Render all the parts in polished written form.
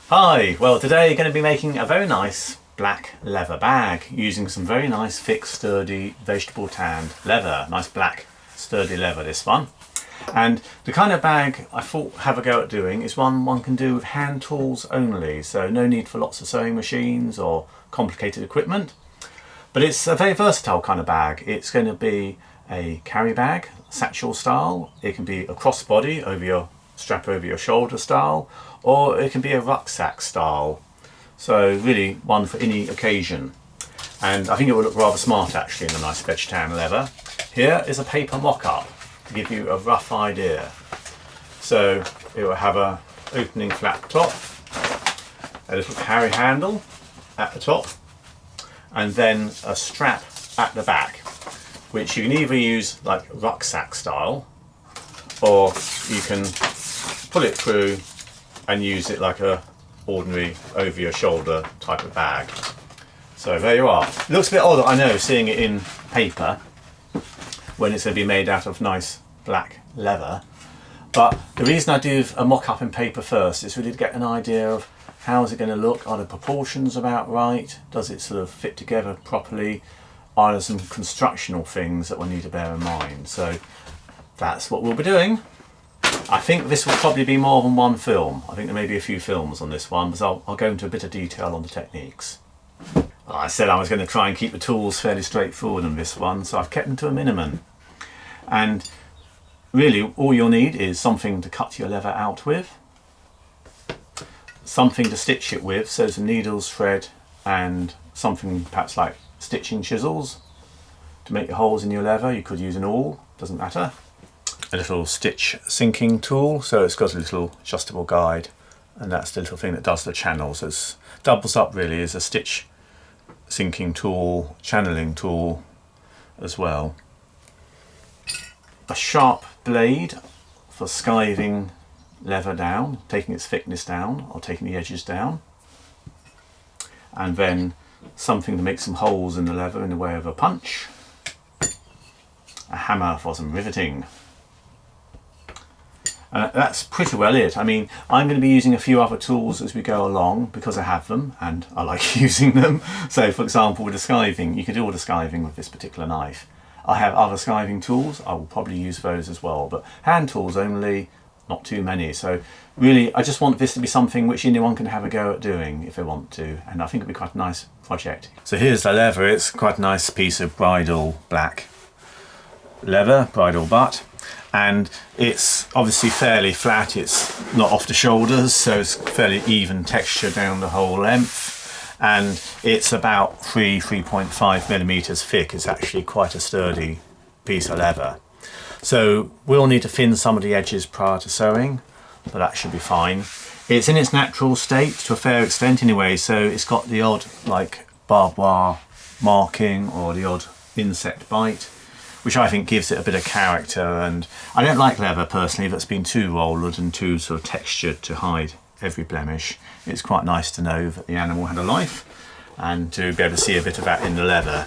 Hi, well today you're going to be making a very nice black leather bag using some very nice thick sturdy vegetable tanned leather. Nice black sturdy leather, this one. And the kind of bag I thought have a go at doing is one can do with hand tools only, so no need for lots of sewing machines or complicated equipment. But it's a very versatile kind of bag. It's going to be a carry bag, satchel style. It can be a crossbody over your strap over your shoulder style, or it can be a rucksack style. So really one for any occasion. And I think it will look rather smart actually in a nice veg tan leather. Here is a paper mock-up to give you a rough idea. So it will have a opening flap top, a little carry handle at the top, and then a strap at the back, which you can either use like rucksack style, or you can pull it through and use it like a ordinary over your shoulder type of bag. So there you are. It looks a bit odd, I know, seeing it in paper when it's going to be made out of nice black leather. But the reason I do a mock-up in paper first is really to get an idea of how is it going to look. Are the proportions about right? Does it sort of fit together properly? Are there some constructional things that we'll need to bear in mind? So that's what we'll be doing. I think this will probably be more than one film. I think there may be a few films on this one, but I'll go into a bit of detail on the techniques. I said I was going to try and keep the tools fairly straightforward on this one, so I've kept them to a minimum. And really all you'll need is something to cut your leather out with, something to stitch it with, so some needles, thread, and something perhaps like stitching chisels to make your holes in your leather. You could use an awl, doesn't matter. A little stitch sinking tool, so it's got a little adjustable guide, and that's the little thing that does the channel, so it doubles up really as a stitch sinking tool, channeling tool as well. A sharp blade for skiving leather down, taking its thickness down or taking the edges down, and then something to make some holes in the leather in the way of a punch, a hammer for some riveting. That's pretty well it. I mean, I'm going to be using a few other tools as we go along because I have them and I like using them. So for example with the skiving, you can do all the skiving with this particular knife. I have other skiving tools, I will probably use those as well, but hand tools only, not too many. So really I just want this to be something which anyone can have a go at doing if they want to, and I think it'll be quite a nice project. So here's the leather. It's quite a nice piece of bridal black leather, bridal butt. And it's obviously fairly flat, it's not off the shoulders, so it's fairly even texture down the whole length. And it's about 3.5 millimeters thick. It's actually quite a sturdy piece of leather. So we'll need to thin some of the edges prior to sewing, but that should be fine. It's in its natural state to a fair extent anyway, so it's got the odd like barbed wire marking or the odd insect bite, which I think gives it a bit of character. And I don't like leather personally that's been too rolled and too sort of textured to hide every blemish. It's quite nice to know that the animal had a life and to be able to see a bit of that in the leather.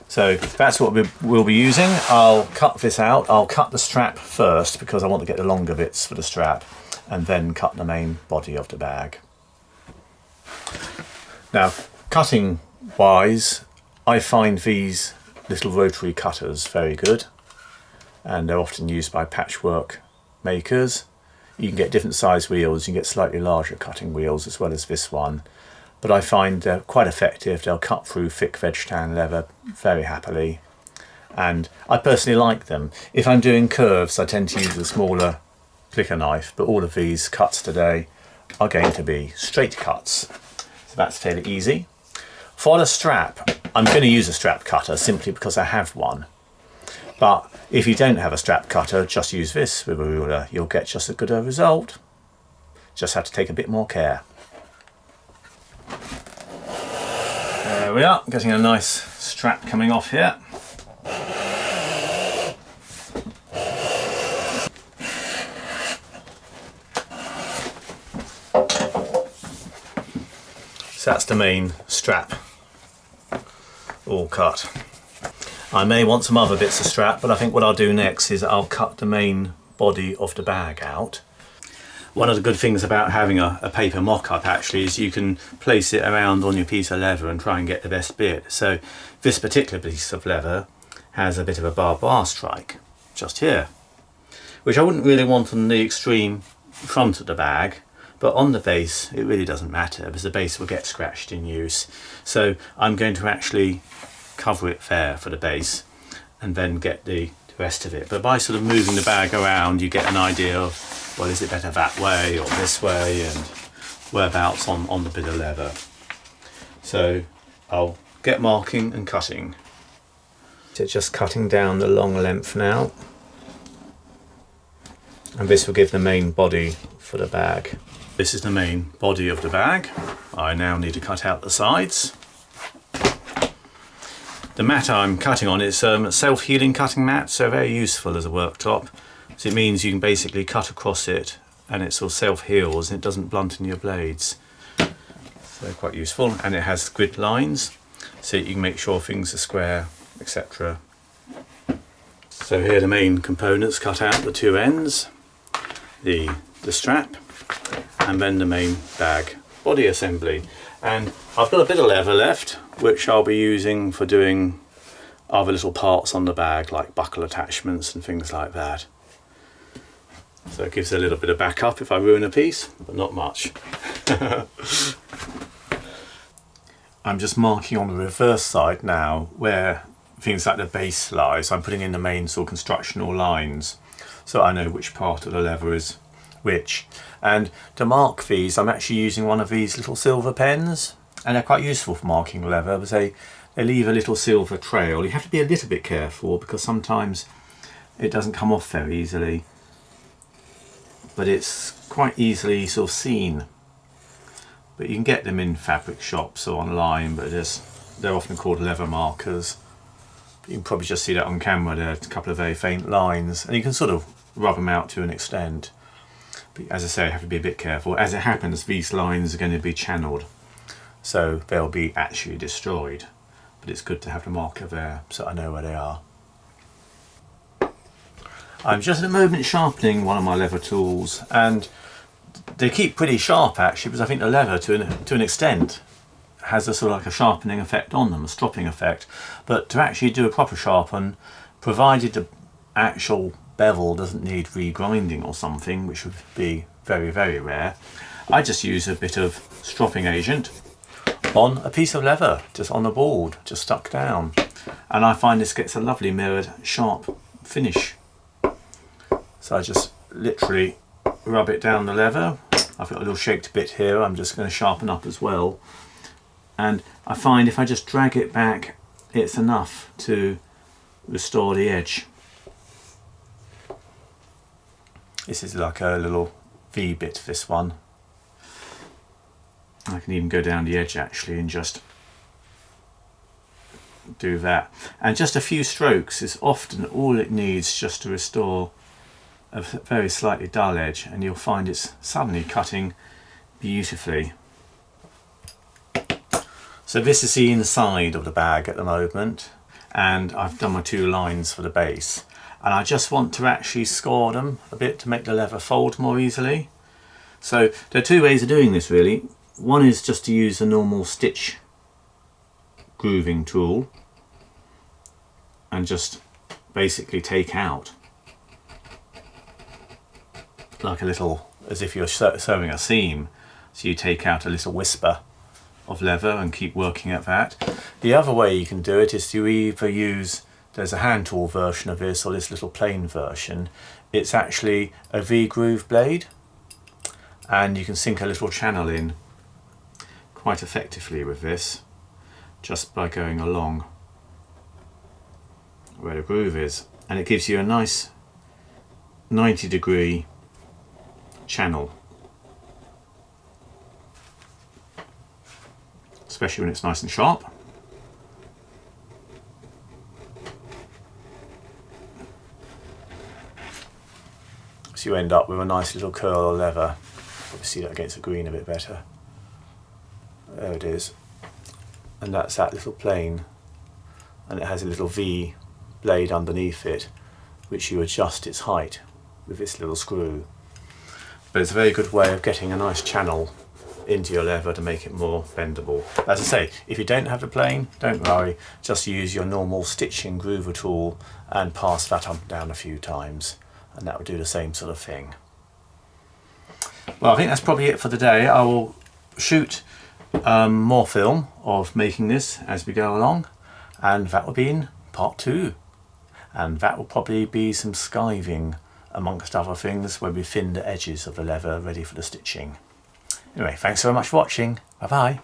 So that's what we'll be using. I'll cut this out. I'll cut the strap first because I want to get the longer bits for the strap, and then cut the main body of the bag. Now, cutting wise, I find these little rotary cutters very good, and they're often used by patchwork makers. You can get different size wheels, you can get slightly larger cutting wheels as well as this one, but I find they're quite effective. They'll cut through thick veg tan leather very happily, and I personally like them. If I'm doing curves I tend to use a smaller clicker knife, but all of these cuts today are going to be straight cuts, so that's fairly easy. For the strap, I'm going to use a strap cutter simply because I have one. But if you don't have a strap cutter, just use this with a ruler. You'll get just as good a result. Just have to take a bit more care. There we are, getting a nice strap coming off here. So that's the main strap all cut. I may want some other bits of strap, but I think what I'll do next is I'll cut the main body of the bag out. One of the good things about having a paper mock-up actually is you can place it around on your piece of leather and try and get the best bit. So this particular piece of leather has a bit of a barbed wire strike just here, which I wouldn't really want on the extreme front of the bag, but on the base it really doesn't matter because the base will get scratched in use. So I'm going to actually cover it there for the base and then get the rest of it. But by sort of moving the bag around, you get an idea of, well, is it better that way or this way, and whereabouts on the bit of leather. So I'll get marking and cutting. So just cutting down the long length now, and this will give the main body for the bag. This is the main body of the bag. I now need to cut out the sides. The mat I'm cutting on is a self-healing cutting mat, so very useful as a worktop. So it means you can basically cut across it and it sort of self-heals and it doesn't blunten your blades. So quite useful, and it has grid lines so you can make sure things are square, etc. So here are the main components cut out, the two ends, the strap, and then the main bag body assembly. And I've got a bit of leather left, which I'll be using for doing other little parts on the bag, like buckle attachments and things like that. So it gives a little bit of backup if I ruin a piece, but not much. I'm just marking on the reverse side now where things like the base lies. I'm putting in the main sort of constructional lines so I know which part of the leather is which. And to mark these, I'm actually using one of these little silver pens, and they're quite useful for marking leather because they leave a little silver trail. You have to be a little bit careful because sometimes it doesn't come off very easily, but it's quite easily sort of seen. But you can get them in fabric shops or online, but they're often called leather markers. You can probably just see that on camera. There are a couple of very faint lines, and you can sort of rub them out to an extent. But as I say, I have to be a bit careful. As it happens, these lines are going to be channeled, so they'll be actually destroyed. But it's good to have the marker there so I know where they are. I'm just at the moment sharpening one of my leather tools, and they keep pretty sharp actually, because I think the leather to an extent has a sort of like a sharpening effect on them, a stropping effect. But to actually do a proper sharpen, provided the actual bevel doesn't need regrinding or something, which would be very, very rare, I just use a bit of stropping agent on a piece of leather, just on the board, just stuck down. And I find this gets a lovely mirrored, sharp finish. So I just literally rub it down the leather. I've got a little shaped bit here I'm just going to sharpen up as well. And I find if I just drag it back, it's enough to restore the edge. This is like a little V bit, this one. I can even go down the edge actually and just do that. And just a few strokes is often all it needs just to restore a very slightly dull edge, and you'll find it's suddenly cutting beautifully. So this is the inside of the bag at the moment, and I've done my two lines for the base. And I just want to actually score them a bit to make the leather fold more easily. So there are two ways of doing this really. One is just to use a normal stitch grooving tool and just basically take out like a little, as if you're sewing a seam. So you take out a little whisper of leather and keep working at that. The other way you can do it is to either use, there's a hand tool version of this or this little plain version. It's actually a V-groove blade, and you can sink a little channel in quite effectively with this just by going along where the groove is, and it gives you a nice 90-degree channel, especially when it's nice and sharp. So you end up with a nice little curl of leather. Probably see that against the green a bit better. There it is. And that's that little plane, and it has a little V blade underneath it which you adjust its height with this little screw. but it's a very good way of getting a nice channel into your leather to make it more bendable. As I say, if you don't have the plane, don't worry, just use your normal stitching groover tool and pass that up and down a few times, and that will do the same sort of thing. Well, I think that's probably it for today. I will shoot more film of making this as we go along, and that will be in part 2, and that will probably be some skiving amongst other things where we thin the edges of the leather ready for the stitching. Anyway, thanks so much for watching. Bye bye.